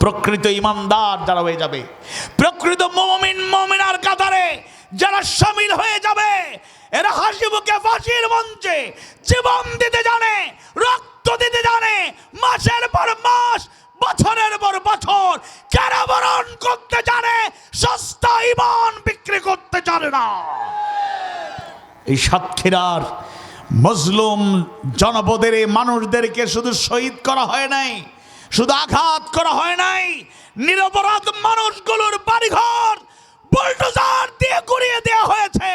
প্রকৃত ইমানদার যারা হয়ে যাবে, প্রকৃত মুমিন মুমিনার কাতারে যারা শামিল হয়ে যাবে, এরা হাসি মুখে ফাঁসির মঞ্চে জীবন দিতে জানে, রক্ত দিতে জানে, মাসের পর মাস, বছরের পর বছর কারাবরণ করতে জানে, সস্তা ঈমান বিক্রি করতে জানে না। এই সাতক্ষীরার মজলুম জনপদের এই মানুষদেরকে শুধু শহীদ করা হয় নাই, শুধু আঘাত করা হয় নাই, নিরপরাধ মানুষগুলোর বাড়িঘর বুলডোজার দিয়ে গুড়িয়ে দেওয়া হয়েছে,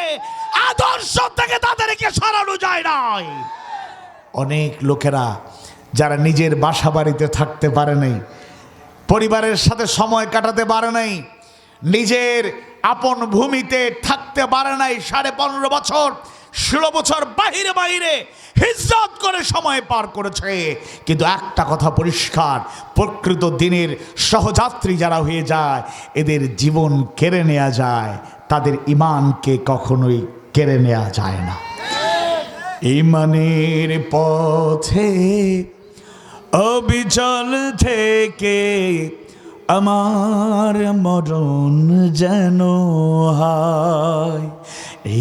আদর্শ থেকে তাদেরকে সরানো যায় নাই। অনেক লোকেরা যারা নিজের বাসা বাড়িতে থাকতে পারে নাই, পরিবারের সাথে সময় কাটাতে পারে নাই, নিজের আপন ভূমিতে থাকতে পারে নাই, 15.5 বছর 16 বছর বাহিরে বাহিরে হিজরত করে সময় পার করেছে, কিন্তু একটা কথা পরিষ্কার, প্রকৃত দিনের সহযাত্রী যারা হয়ে যায়, এদের জীবন কেড়ে নেওয়া যায়, তাদের ঈমানকে কখনোই কেড়ে নেওয়া যায় না। ঈমানের পথে অবিচল থেকে আমার মরণ যেন হয়,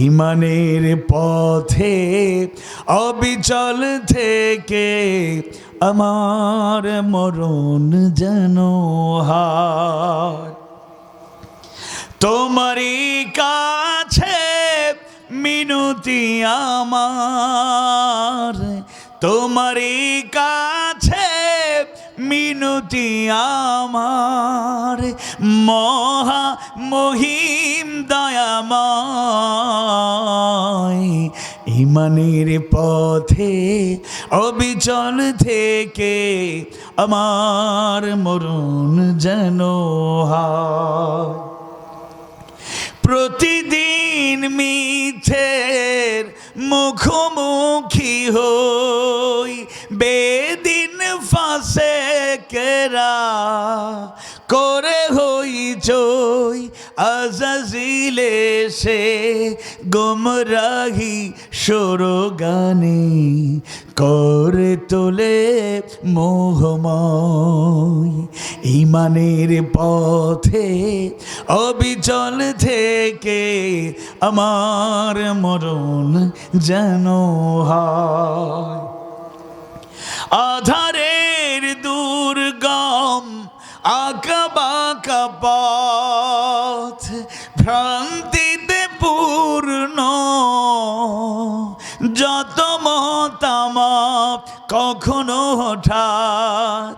ঈমানের পথে অবিচল থেকে আমার মরণ যেন হয়। তোমারই কাছে মিনতি আমার, তোমারই কাছে মিনতি আমার, মহা মহিম দয়াময়, ঈমানের পথে অবিচল থেকে আমার মরণ যেন হয়। প্রতিদিন মিথ্যের মুখোমুখি হই, বেদিন ফাঁসে কেরা করে হই জয়, আজাজিলে সে গুমরাহি সরগানে করে তোলে মোহময়। ঈমানের পথে অবিচল থেকে আমার মরণ যেন হয়। আধারের দুর্গম আঁকাবাঁকা পথ, ভ্রান্তিতে পূর্ণ যত মতামত, কখনো হঠাৎ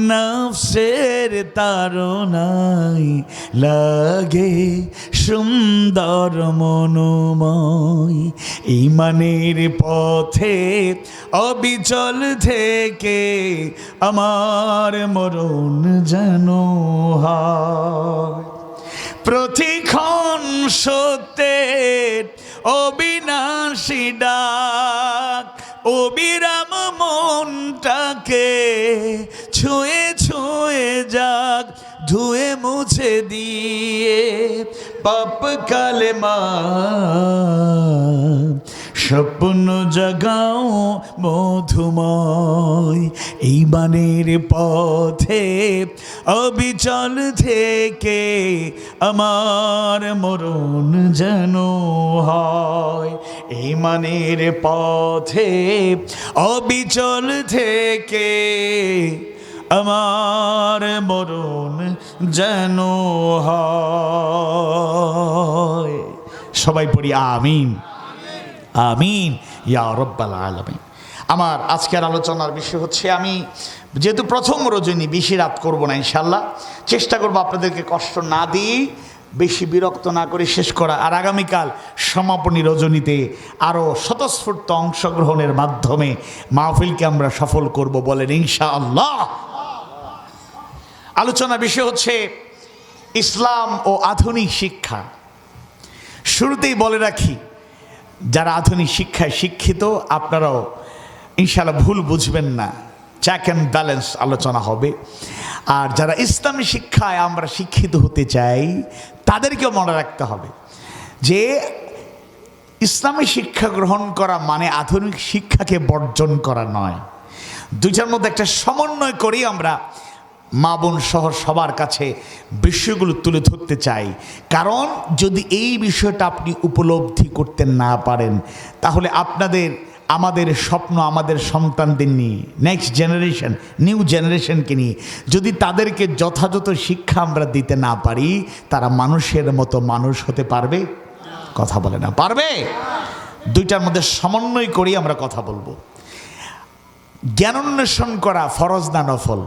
নফসের তাড়নায় লাগে সুন্দর মনোময়। ঈমানের পথে অবিচল থেকে আমার মরণ যেন হয়। প্রতিক্ষণ সত্যের অবিনাশী ডাক, অবিরাম মনটাকে ছুঁয়ে ছুঁয়ে যাক, ধুয়ে মুছে দিয়ে পাপ কালেমা, স্বপ্ন জাগাও মধুময়। ঈমানের পথে অবিচল থেকে আমার মরণ যেন হয়। ঈমানের পথে অবিচল থেকে আমার মরণ যেন হয়। সবাই পড়ি আমিন আমিন ইয়া রাব্বাল আলামিন। আমার আজকের আলোচনার বিষয় হচ্ছে, আমি যেহেতু প্রথম রজনী বেশি রাত করব না, ইনশাল্লাহ চেষ্টা করব আপনাদেরকে কষ্ট না দিয়ে, বেশি বিরক্ত না করে শেষ করা। আর আগামীকাল সমাপনী রজনীতে আরও স্বতঃস্ফূর্ত অংশগ্রহণের মাধ্যমে মাহফিলকে আমরা সফল করব, বলেন ইনশাআল্লাহ। আলোচনার বিষয় হচ্ছে ইসলাম ও আধুনিক শিক্ষা। শুরুতেই বলে রাখি, যারা আধুনিক শিক্ষায় শিক্ষিত আপনারাও ইনশাআল্লাহ ভুল বুঝবেন না, চেক অ্যান্ড ব্যালেন্স আলোচনা হবে। আর যারা ইসলামী শিক্ষায় আমরা শিক্ষিত হতে চাই তাদেরকেও মনে রাখতে হবে যে ইসলামী শিক্ষা গ্রহণ করা মানে আধুনিক শিক্ষাকে বর্জন করা নয়। দুইটার মধ্যে একটা সমন্বয় করেই আমরা মা বোন সহ সবার কাছে বিষয়গুলো তুলে ধরতে চাই। কারণ যদি এই বিষয়টা আপনি উপলব্ধি করতে না পারেন, তাহলে আমাদের স্বপ্ন আমাদের সন্তানদের নিয়ে, নেক্সট জেনারেশন, নিউ জেনারেশনকে নিয়ে যদি তাদেরকে যথাযথ শিক্ষা আমরা দিতে না পারি, তারা মানুষের মতো মানুষ হতে পারবে? কথা বলে না, পারবে? দুইটার মধ্যে সমন্বয় করি আমরা কথা বলবো। জ্ঞানোন্বেষণ করা ফরজ না নফল?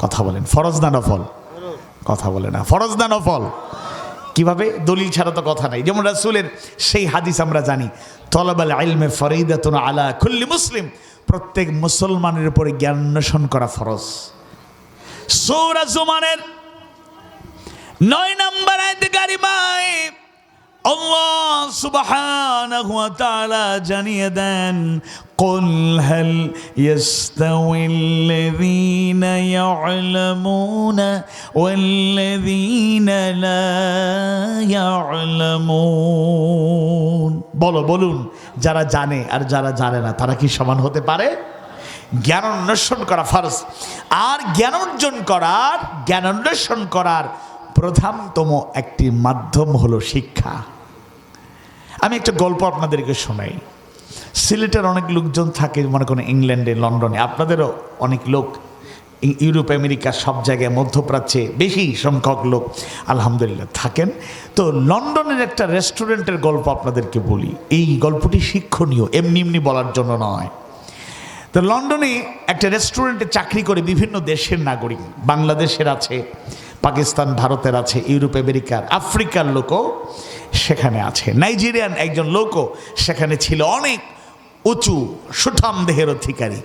কথা বলেন, ফরজ না নফল? কথা বলে না, ফরজ না নফল? কিভাবে? দলিল ছাড়া তো কথা নাই। যেমন রাসূলের সেই হাদিস আমরা জানি, তলাবাল ইলমে ফরিদাতুন আলা কুল্লি মুসলিম, প্রত্যেক মুসলমানের উপরে জ্ঞান অন্বেষণ করা ফরজ। সূরা জুমারের 9 নম্বর আয়াতে কারিমায় আল্লাহ সুবহানাহু ওয়া তাআলা জানিয়ে দেন, قل هل يستوي الذين يعلمون والذين لا يعلمون। বলুন, যারা জানে আর যারা জানে না তারা কি সমান হতে পারে? জ্ঞান অন্বেষণ করা ফরজ। আর জ্ঞান অন্বেষণ করার প্রধানতম একটি মাধ্যম হলো শিক্ষা। আমি একটা গল্প আপনাদেরকে শোনাই। সিলেটের অনেক লোকজন থাকে, মনে করেন ইংল্যান্ডে, লন্ডনে, আপনাদেরও অনেক লোক ইউরোপ আমেরিকা সব জায়গায়, মধ্যপ্রাচ্যে বেশি সংখ্যক লোক আলহামদুলিল্লাহ থাকেন। তো লন্ডনের একটা রেস্টুরেন্টের গল্প আপনাদেরকে বলি। এই গল্পটি শিক্ষণীয়, এমনি বলার জন্য নয়। তো লন্ডনে একটা রেস্টুরেন্টে চাকরি করে বিভিন্ন দেশের নাগরিক, বাংলাদেশের আছে, পাকিস্তান, ভারতের আছে, ইউরোপ আমেরিকার, আফ্রিকার লোকও সেখানে আছে, নাইজেরিয়ান একজন লোকও সেখানে ছিল, অনেক উঁচু সুঠাম দেহের অধিকারী।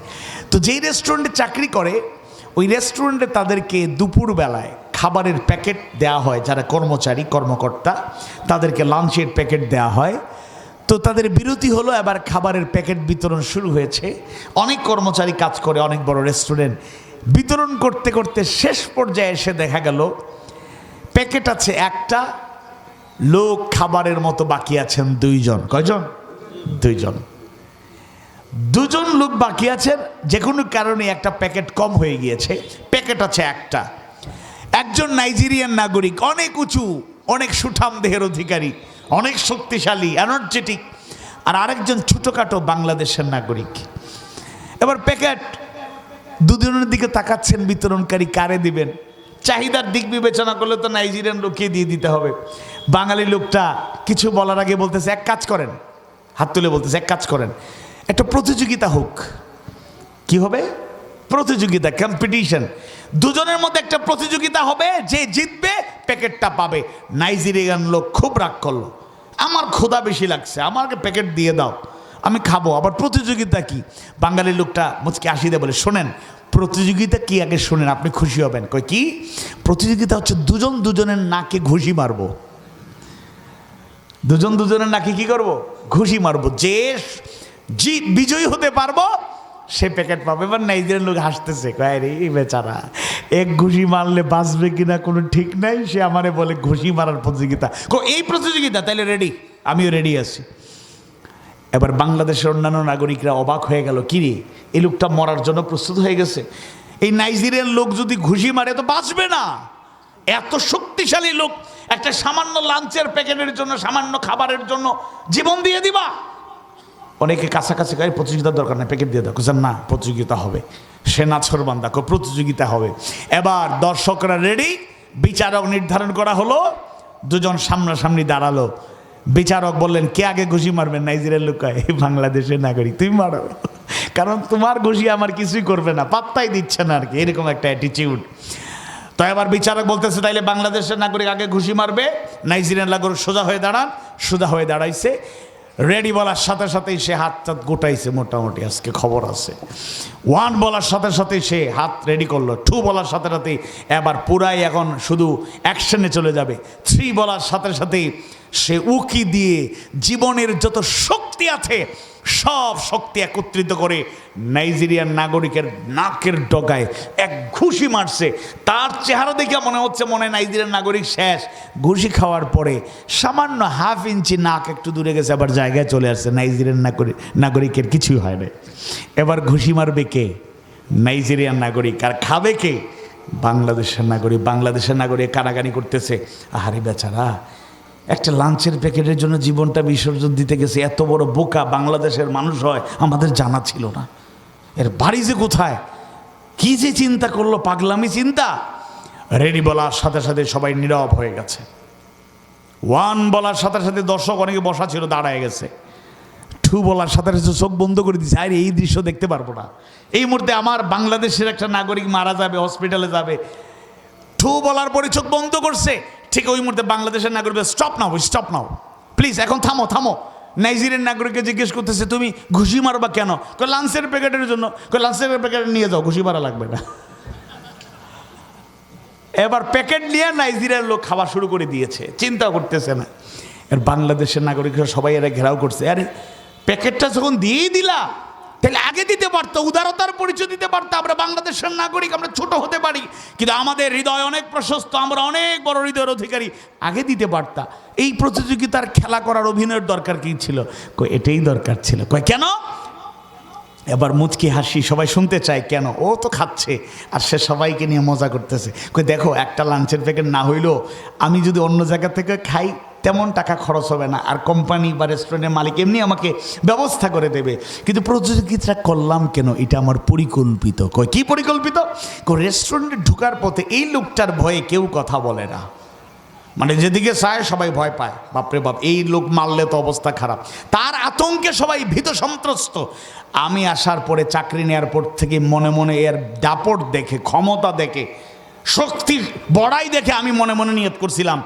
তো যেই রেস্টুরেন্টে চাকরি করে, ওই রেস্টুরেন্টে তাদেরকে দুপুরবেলায় খাবারের প্যাকেট দেওয়া হয়। যারা কর্মকর্তা, তাদেরকে লাঞ্চের প্যাকেট দেওয়া হয়। তো তাদের বিরতি হলো, এবার খাবারের প্যাকেট বিতরণ শুরু হয়েছে। অনেক কর্মচারী কাজ করে, অনেক বড় রেস্টুরেন্ট। বিতরণ করতে করতে শেষ পর্যায়ে এসে দেখা গেল প্যাকেট আছে একটা, লোক খাবারের মতো বাকি আছেন দুইজন। কয়জন? দুজন লোক বাকি আছেন। যে কোনো কারণে একটা প্যাকেট কম হয়ে গিয়েছে, প্যাকেট আছে একটা। একজন নাইজেরিয়ান নাগরিক, অনেক উঁচু, অনেক সুঠাম দেহের অধিকারী, অনেক শক্তিশালী, এনার্জেটিক, আর আরেকজন ছোটোখাটো বাংলাদেশের নাগরিক। এবার প্যাকেট দুজনের দিকে তাকাচ্ছেন বিতরণকারী, কারে দিবেন? চাহিদার দিক বিবেচনা করলে তো নাইজেরিয়ান লোককে দিয়ে দিতে হবে। বাঙালি লোকটা কিছু বলার আগে বলতেছে, এক কাজ করেন, হাত তুলে বলতেছে, এক কাজ করেন, একটা প্রতিযোগিতা হোক। কি হবে? প্রতিযোগিতা, কম্পিটিশন। দুজনের মধ্যে একটা প্রতিযোগিতা হবে, যে জিতবে প্যাকেটটা পাবে। নাইজেরিয়ান লোক খুব রাগ করলো, আমার ক্ষুধা বেশি লাগছে, আমাকে প্যাকেট দিয়ে দাও, আমি খাবো, আবার প্রতিযোগিতা কি? বাঙালি লোকটা মুচকে হাসি দিয়ে বলে, শোনেন, প্রতিযোগিতা কি আগে শোনেন, আপনি খুশি হবেন। কই কি প্রতিযোগিতা? হচ্ছে দুজন দুজনের নাকে ঘুষি মারবো। দুজন দুজনের নাকে কি করব? ঘুষি মারবো। যে বিজয়ী হতে পারবো সে প্যাকেট পাবে। এবার নাইজেরিয়ান লোক হাসতেছে, কয় রে বেচারা, এক ঘুষি মারলে বাঁচবে কিনা কোনো ঠিক নাই, সে আমারে বলে ঘুষি মারার প্রতিযোগিতা। এই প্রতিযোগিতা, তাইলে রেডি, আমিও রেডি আছি। এবার বাংলাদেশের অন্যান্য নাগরিকরা অবাক হয়ে গেল, কিরে এই লোকটা মরার জন্য প্রস্তুত হয়ে গেছে। এই নাইজেরিয়ান লোক যদি ঘুষি মারে তো বাঁচবে না, এত শক্তিশালী লোক, একটা সামান্য লাঞ্চের প্যাকেটের জন্য, সামান্য খাবারের জন্য জীবন দিয়ে দিবা? অনেকে কাছাকাছি গায়ে প্রতিযোগিতার দরকার নেই, প্যাকেট দিয়ে দাও। কুজান না, প্রতিযোগিতা হবে। সে নাছরবান্দা, প্রতিযোগিতা হবে। এবার দর্শকরা রেডি, বিচারক নির্ধারণ করা হলো, দুজন সামনাসামনি দাঁড়ালো। বিচারক বললেন, কে আগে ঘুষি মারবেন? নাইজেরিয়ার লোক কয়, বাংলাদেশের নাগরিক, তুমি মারো, কারণ তোমার ঘুষি আমার কিছুই করবে না, পাত্তাই দিচ্ছে না আর কি, এরকম একটা অ্যাটিটিউড। তো এবার বিচারক বলতেছে, তাইলে বাংলাদেশের নাগরিক আগে ঘুষি মারবে। নাইজেরিয়ান নাগরিক সোজা হয়ে দাঁড়াইছে। রেডি বলার সাথে সাথেই সে হাত গোটাইছে মোটামুটি, আজকে খবর আছে। 1 বলার সাথে সাথেই সে হাত রেডি করলো। 2 বলার সাথে সাথেই এবার পুরাই এখন শুধু অ্যাকশনে চলে যাবে। 3 বলার সাথে সাথেই সে উকি দিয়ে জীবনের যত শক্তি আছে সব শক্তি একত্রিত করে নাইজেরিয়ান নাগরিকের নাকের ডগায় এক ঘুষি মারছে। তার চেহারা দেখে মনে হচ্ছে নাইজেরিয়ান নাগরিক শেষ। ঘুষি খাওয়ার পরে সামান্য 1/2 ইঞ্চি নাক একটু দূরে গেছে, আবার জায়গায় চলে আসছে। নাইজেরিয়ান নাগরিকের কিছুই হয় না। এবার ঘুষি মারবে কে? নাইজেরিয়ান নাগরিক। আর খাবে কে? বাংলাদেশের নাগরিক। বাংলাদেশের নাগরিক কানাকানি করতেছে, আহারে বেচারা একটা লাঞ্চের প্যাকেটের জন্য জীবনটা বিসর্জন দিতে গেছে। এত বড় বোকা বাংলাদেশের মানুষ হয় আমাদের জানা ছিল না। এর বাড়ি যে কোথায়, কি যে চিন্তা করলো, পাগলামি চিন্তা। রেডি বলার সাথে সাথে সবাই নীরব হয়ে গেছে। ওয়ান বলার সাথে সাথে দর্শক অনেকে বসা ছিল দাঁড়ায় গেছে। টু বলার সাথে সাথে চোখ বন্ধ করে দিচ্ছে, আরে এই দৃশ্য দেখতে পারবো না। এই মুহূর্তে আমার বাংলাদেশের একটা নাগরিক মারা যাবে, হসপিটালে যাবে। টু বলার পরে চোখ বন্ধ করছে, ঠিক ওই মুহূর্তে বাংলাদেশের নাগরিক স্টপ নাও প্লিজ, এখন থামো থামো। নাইজেরিয়ান নাগরিককে জিজ্ঞেস করতেছে, তুমি ঘুষি মারবা কেন? লাঞ্চের প্যাকেটের জন্য। লাঞ্চের প্যাকেট নিয়ে যাও, ঘুষি মারা লাগবে না। এবার প্যাকেট নিয়ে নাইজেরিয়ার লোক খাওয়া শুরু করে দিয়েছে, চিন্তা করতেছে না। এর বাংলাদেশের নাগরিকরা সবাই এরা ঘেরাও করছে, আরে প্যাকেটটা যখন দিয়েই দিলা তাহলে আগে দিতে পারতো, উদারতার পরিচয় দিতে পারতো। আমরা বাংলাদেশের নাগরিক, আমরা ছোট হতে পারি কিন্তু আমাদের হৃদয় অনেক প্রশস্ত, আমরা অনেক বড় হৃদয়ের অধিকারী, আগে দিতে পারতা। এই প্রতিযোগিতার খেলা করার অভিনয়ের দরকার কি ছিল? এটাই দরকার ছিল। কেন? এবার মুচকি হাসি, সবাই শুনতে চায় কেন। ও তো খাচ্ছে আর সে সবাইকে নিয়ে মজা করতেছে। দেখো একটা লাঞ্চের প্যাকেট না হইলেও আমি যদি অন্য জায়গা থেকে খাই তেমন টাকা খরচ হবে না, আর কোম্পানি বা রেস্টুরেন্টের মালিক এমনি আমাকে ব্যবস্থা করে দেবে। কিন্তু প্রতিযোগিতা করলাম কেন? এটা আমার পরিকল্পিত। কি পরিকল্পিত? রেস্টুরেন্টে ঢুকার পথে এই লোকটার ভয়ে কেউ কথা বলে না, মানে যেদিকে চায় সবাই ভয় পায়, বাপরে বাপ এই লোক মারলে তো অবস্থা খারাপ। তার আতঙ্কে সবাই ভীত সন্ত্রস্ত। আমি আসার পরে চাকরি নেওয়ার পর থেকে মনে মনে এর দাপট দেখে, ক্ষমতা দেখে, শক্তির বড়াই দেখে আমি মনে মনে নিয়ত করছিলাম,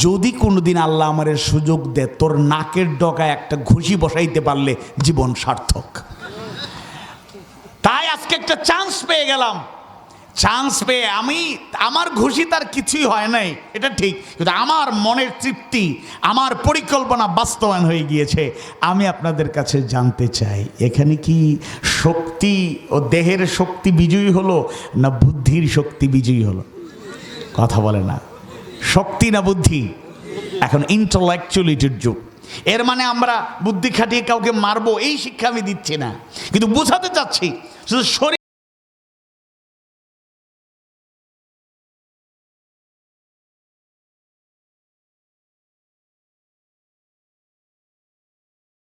যদি কোনোদিন আল্লাহ আমার সুযোগ দেয়, তোর নাকের ডগায় একটা ঘুষি বসাইতে পারলে জীবন সার্থক। তাই আজকে একটা চান্স পেয়ে গেলাম। চান্স পেয়ে আমার ঘুষি তার কিছুই হয় নাই, এটা ঠিক, কিন্তু আমার মনের তৃপ্তি, আমার পরিকল্পনা বাস্তবায়ন হয়ে গিয়েছে। আমি আপনাদের কাছে জানতে চাই, এখানে কি শক্তি ও দেহের শক্তি বিজয়ী হলো না বুদ্ধির শক্তি বিজয়ী হলো? কথা বলে না, শক্তি না বুদ্ধি? এখন ইন্টেলেকচুয়ালিটির যুগ। এর মানে আমরা বুদ্ধি খাটিয়ে কাউকে মারবো এই শিক্ষা আমি দিচ্ছি না, কিন্তু বোঝাতে চাচ্ছি শুধু শরীর